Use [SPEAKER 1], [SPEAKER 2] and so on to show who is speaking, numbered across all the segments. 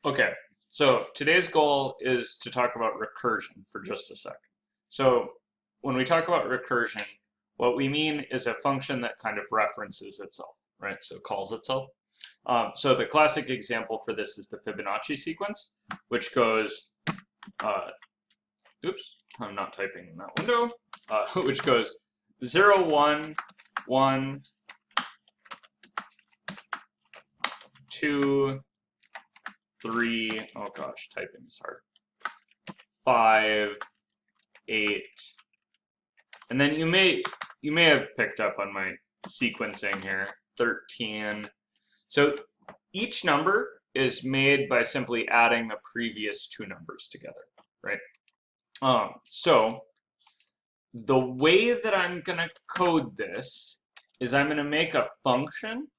[SPEAKER 1] Okay, so today's goal is to talk about recursion for just a sec. So when we talk about recursion, what we mean is a function that kind of references itself, right? So it calls itself. So the classic example for this is the Fibonacci sequence, which goes, oops, I'm not typing in that window, which goes 0, 1, 1, 2, 3, oh gosh, typing is hard, 5, 8, and then you may have picked up on my sequencing here, 13. So each number is made by simply adding the previous two numbers together, right? So the way that I'm gonna code this is I'm gonna make a function,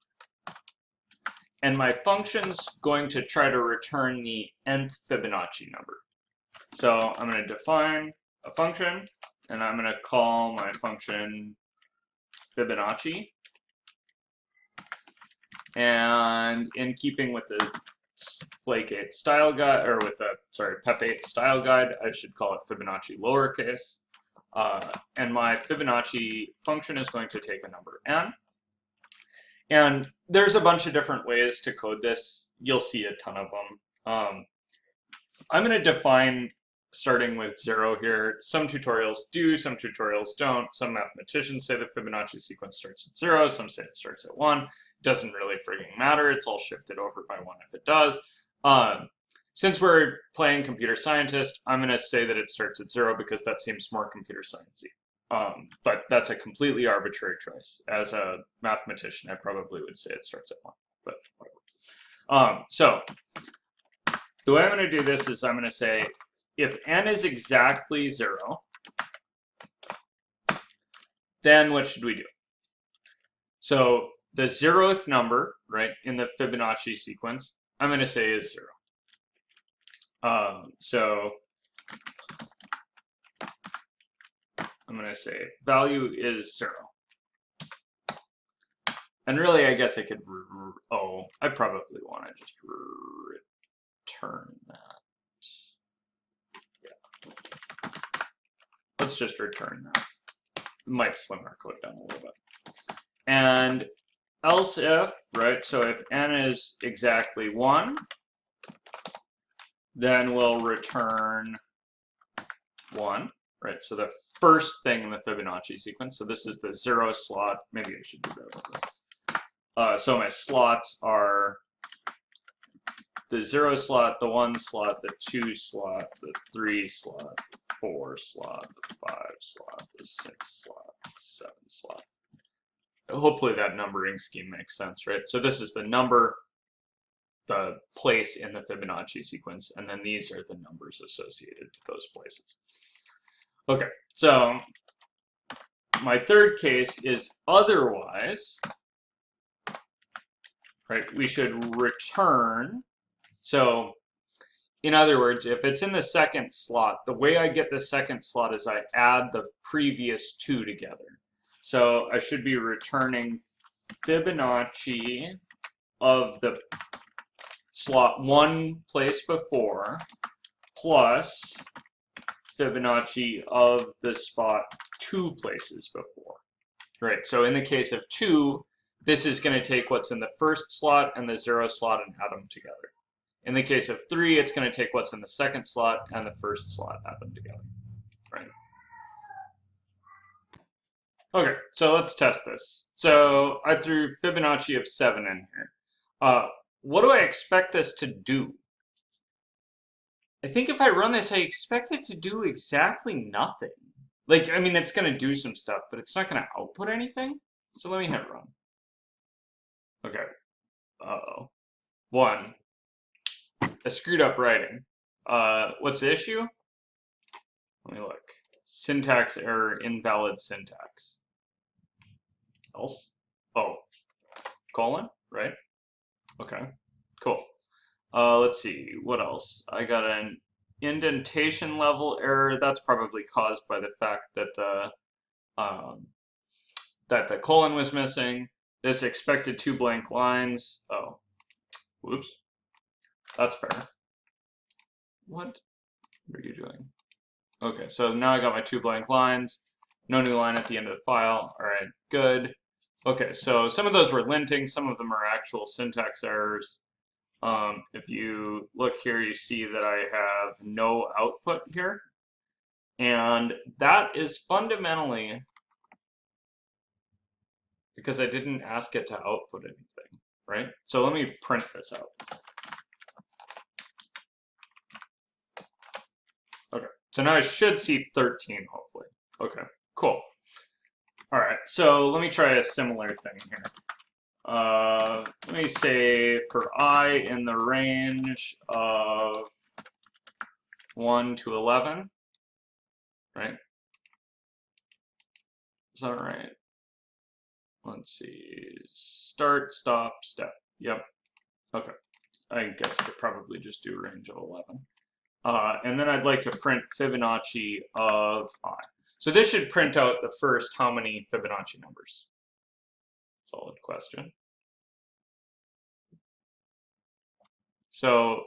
[SPEAKER 1] and my function's going to try to return the nth Fibonacci number. So I'm going to define a function, and I'm going to call my function Fibonacci. And in keeping with the Flake 8 style guide, or with the, sorry, Pep 8 style guide, I should call it Fibonacci lowercase. And my Fibonacci function is going to take a number n. And there's a bunch of different ways to code this. You'll see a ton of them. I'm going to define starting with 0 here. Some tutorials do, some tutorials don't. Some mathematicians say the Fibonacci sequence starts at 0. Some say it starts at 1. It doesn't really frigging matter. It's all shifted over by 1 if it does. Since we're playing computer scientist, I'm going to say that it starts at 0 because that seems more computer sciencey. But that's a completely arbitrary choice. As a mathematician, I probably would say it starts at 1, but whatever. So the way I'm going to do this is I'm going to say if n is exactly 0, then what should we do? So the 0th number, right, in the Fibonacci sequence, I'm going to say is 0. So I'm going to say value is 0. And really, I guess I could, I probably want to just return that. Yeah. Let's just return that. Might slim our code down a little bit. And else if, right, so if n is exactly 1, then we'll return 1. Right, so the first thing in the Fibonacci sequence, so this is the 0 slot, maybe I should do that with this. So my slots are the 0 slot, the 1 slot, the 2 slot, the 3 slot, the 4 slot, the 5 slot, the 6 slot, the 7 slot. Hopefully that numbering scheme makes sense, right? So this is the number, the place in the Fibonacci sequence, and then these are the numbers associated to those places. Okay, so my third case is otherwise, right? We should return. So in other words, if it's in the second slot, the way I get the second slot is I add the previous two together. So I should be returning Fibonacci of the slot 1 place before plus Fibonacci of the spot 2 places before. Right, so in the case of 2, this is going to take what's in the first slot and the 0 slot and add them together. In the case of 3, it's going to take what's in the second slot and the first slot, add them together. Right. Okay, so let's test this. So I threw Fibonacci of 7 in here. What do I expect this to do? I think if I run this, I expect it to do exactly nothing. Like, I mean, it's going to do some stuff, but it's not going to output anything. So let me hit run. Okay. Uh-oh. 1. I screwed up writing. What's the issue? Let me look. Syntax error, invalid syntax. Else? Oh. Colon, right? Okay. Cool. Let's see, what else? I got an indentation level error. That's probably caused by the fact that the colon was missing. This expected 2 blank lines. Oh, whoops. That's fair. What are you doing? Okay, so now I got my 2 blank lines. No new line at the end of the file. All right, good. Okay, so some of those were linting. Some of them are actual syntax errors. If you look here, you see that I have no output here. And that is fundamentally because I didn't ask it to output anything, right? So let me print this out. Okay, so now I should see 13, hopefully. Okay, cool. All right, so let me try a similar thing here. Let me say for I in the range of 1 to 11, right? Is that right? Let's see, start, stop, step. Yep, okay. I guess I could probably just do range of 11. And then I'd like to print Fibonacci of I. So this should print out the first how many Fibonacci numbers? Solid question. So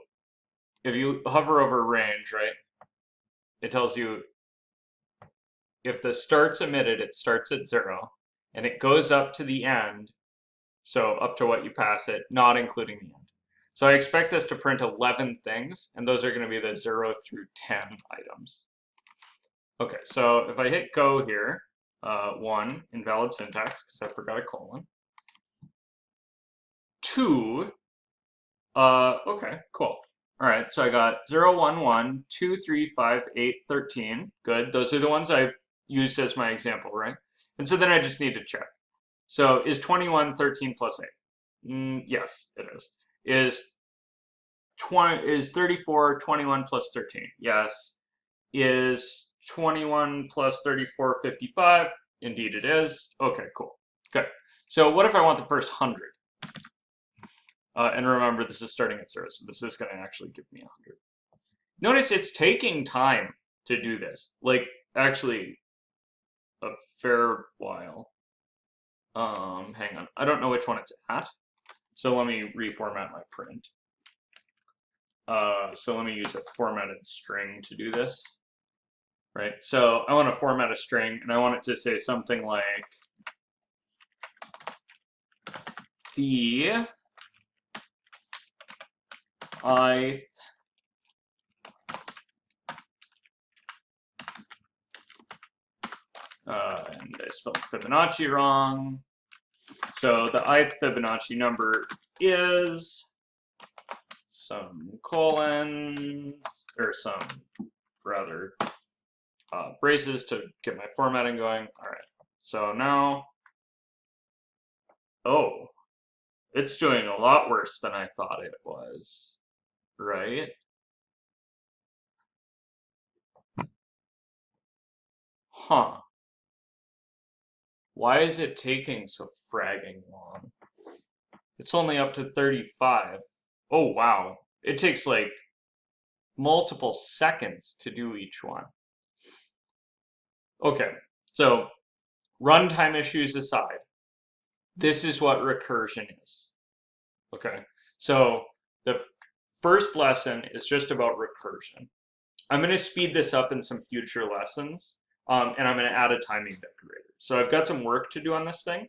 [SPEAKER 1] if you hover over range, right, it tells you if the start's emitted, it starts at 0, and it goes up to the end, so up to what you pass it, not including the end. So I expect this to print 11 things, and those are going to be the 0 through 10 items. Okay, so if I hit go here, 1, invalid syntax, because I forgot a colon. 2, okay, cool. All right, so I got 0, 1, 1, 2, 3, 5, 8, 13. Good, those are the ones I used as my example, right? And so then I just need to check. So is 21 13 plus 8? Yes, it is. Is 34 21 plus 13? Yes. Is 21 plus 34 55? Indeed it is. Okay, cool. Good. So what if I want the first 100? And remember, this is starting at 0, so this is going to actually give me 100. Notice it's taking time to do this. Like, actually, a fair while. Hang on. I don't know which one it's at. So let me reformat my print. So let me use a formatted string to do this. Right? So I want to format a string, and I want it to say something like the ith and I spelled Fibonacci wrong. So the ith Fibonacci number is some colon, or some rather braces to get my formatting going. All right, so now, oh, it's doing a lot worse than I thought it was, right? Huh. Why is it taking so fragging long? It's only up to 35. Oh, wow. It takes like multiple seconds to do each one. Okay, so runtime issues aside, this is what recursion is. Okay, so the first lesson is just about recursion. I'm going to speed this up in some future lessons, and I'm going to add a timing decorator. So I've got some work to do on this thing,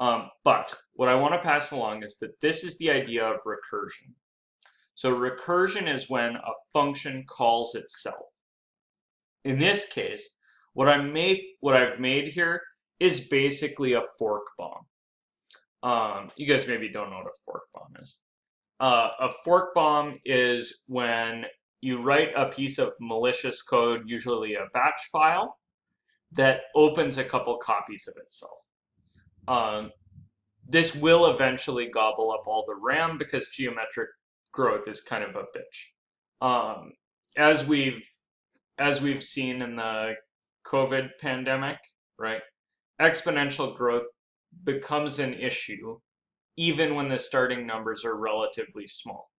[SPEAKER 1] but what I want to pass along is that this is the idea of recursion. So recursion is when a function calls itself. In this case, what I've made here is basically a fork bomb. You guys maybe don't know what a fork bomb is. A fork bomb is when you write a piece of malicious code, usually a batch file, that opens a couple copies of itself. This will eventually gobble up all the RAM because geometric growth is kind of a bitch. As we've seen in the COVID pandemic, right? Exponential growth becomes an issue even when the starting numbers are relatively small.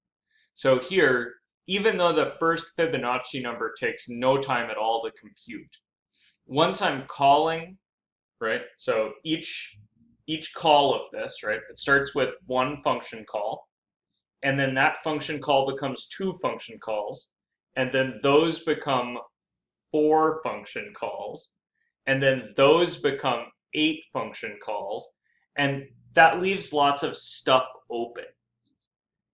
[SPEAKER 1] So here, even though the first Fibonacci number takes no time at all to compute, once I'm calling, right? So each call of this, right? It starts with one function call, and then that function call becomes 2 function calls, and then those become 4 function calls, and then those become 8 function calls, and that leaves lots of stuff open.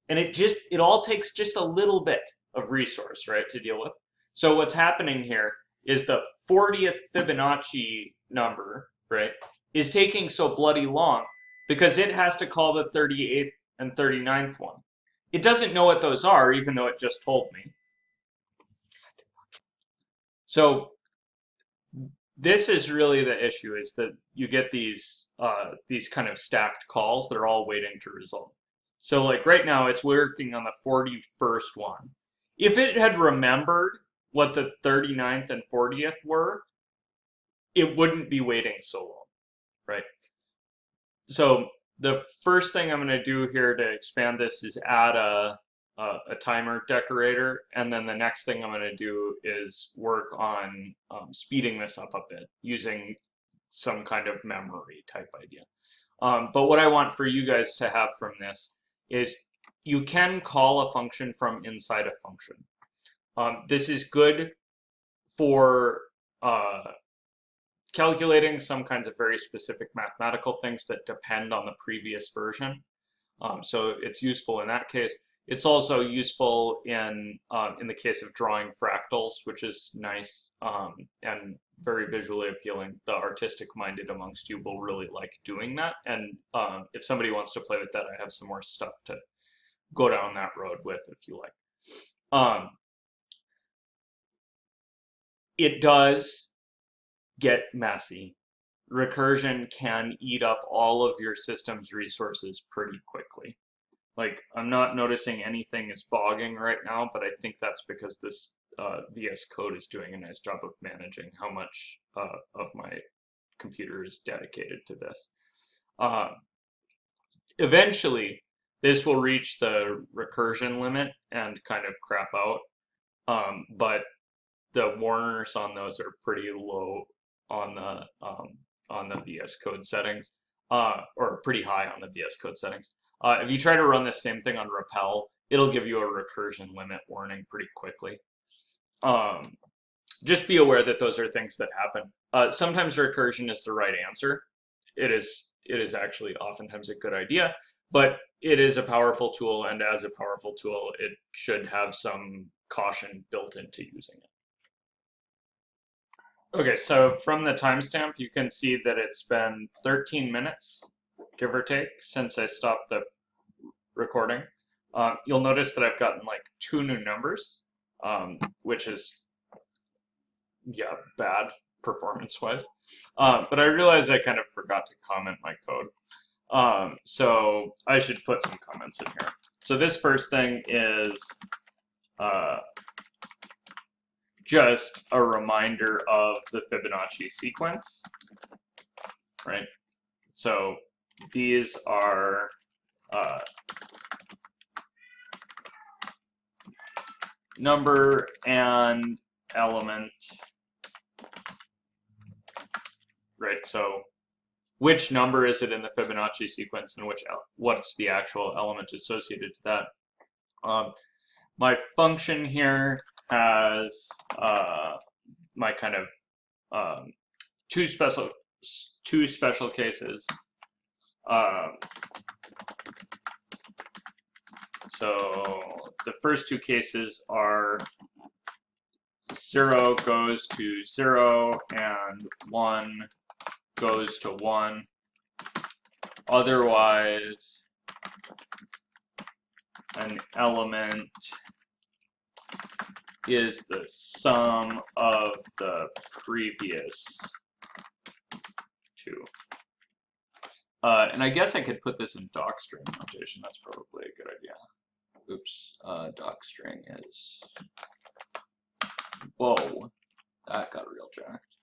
[SPEAKER 1] And it all takes just a little bit of resource, right, to deal with. So what's happening here is the 40th Fibonacci number, right, is taking so bloody long because it has to call the 38th and 39th one. It doesn't know what those are, even though it just told me. So this is really the issue, is that you get these kind of stacked calls that are all waiting to resolve. So like right now, it's working on the 41st one. If it had remembered what the 39th and 40th were, it wouldn't be waiting so long, right? So the first thing I'm going to do here to expand this is add a timer decorator, and then the next thing I'm going to do is work on speeding this up a bit using some kind of memory type idea. But what I want for you guys to have from this is you can call a function from inside a function. This is good for calculating some kinds of very specific mathematical things that depend on the previous version. So it's useful in that case. It's also useful in the case of drawing fractals, which is nice and very visually appealing. The artistic-minded amongst you will really like doing that. And if somebody wants to play with that, I have some more stuff to go down that road with, if you like. It does get messy. Recursion can eat up all of your system's resources pretty quickly. Like, I'm not noticing anything is bogging right now, but I think that's because this VS Code is doing a nice job of managing how much of my computer is dedicated to this. Eventually, this will reach the recursion limit and kind of crap out, but the warners on those are pretty low on the VS Code settings, or pretty high on the VS Code settings. If you try to run the same thing on Repel, it'll give you a recursion limit warning pretty quickly. Just be aware that those are things that happen. Sometimes recursion is the right answer. It is actually oftentimes a good idea, but it is a powerful tool, and as a powerful tool, it should have some caution built into using it. Okay, so from the timestamp, you can see that it's been 13 minutes, give or take, since I stopped the recording. You'll notice that I've gotten like 2 new numbers, which is, yeah, bad performance-wise. But I realized I kind of forgot to comment my code. So I should put some comments in here. So this first thing is just a reminder of the Fibonacci sequence, right? So these are number and element, right? So which number is it in the Fibonacci sequence, and what's the actual element associated to that? My function here has my kind of two special cases. So the first 2 cases are 0 goes to 0 and 1 goes to 1. Otherwise, an element is the sum of the previous 2. And I guess I could put this in docstring notation. That's probably a good idea. Oops, docstring is, whoa, that got real jacked.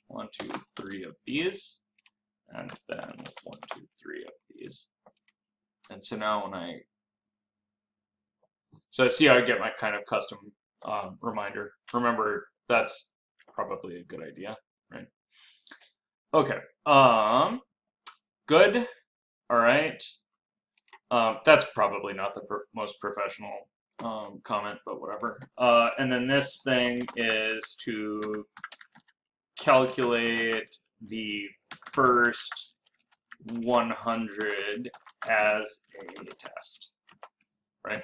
[SPEAKER 1] 1, 2, 3 of these, and then 1, 2, 3 of these. And so now when so see how I get my kind of custom reminder. Remember, that's probably a good idea, right? Okay, good, all right. That's probably not the most professional comment, but whatever. And then this thing is to calculate the first 100 as a test, right?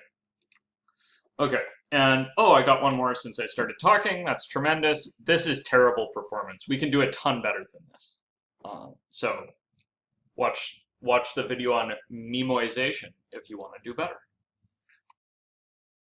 [SPEAKER 1] Okay, and oh, I got one more since I started talking. That's tremendous. This is terrible performance. We can do a ton better than this. So watch the video on memoization if you want to do better.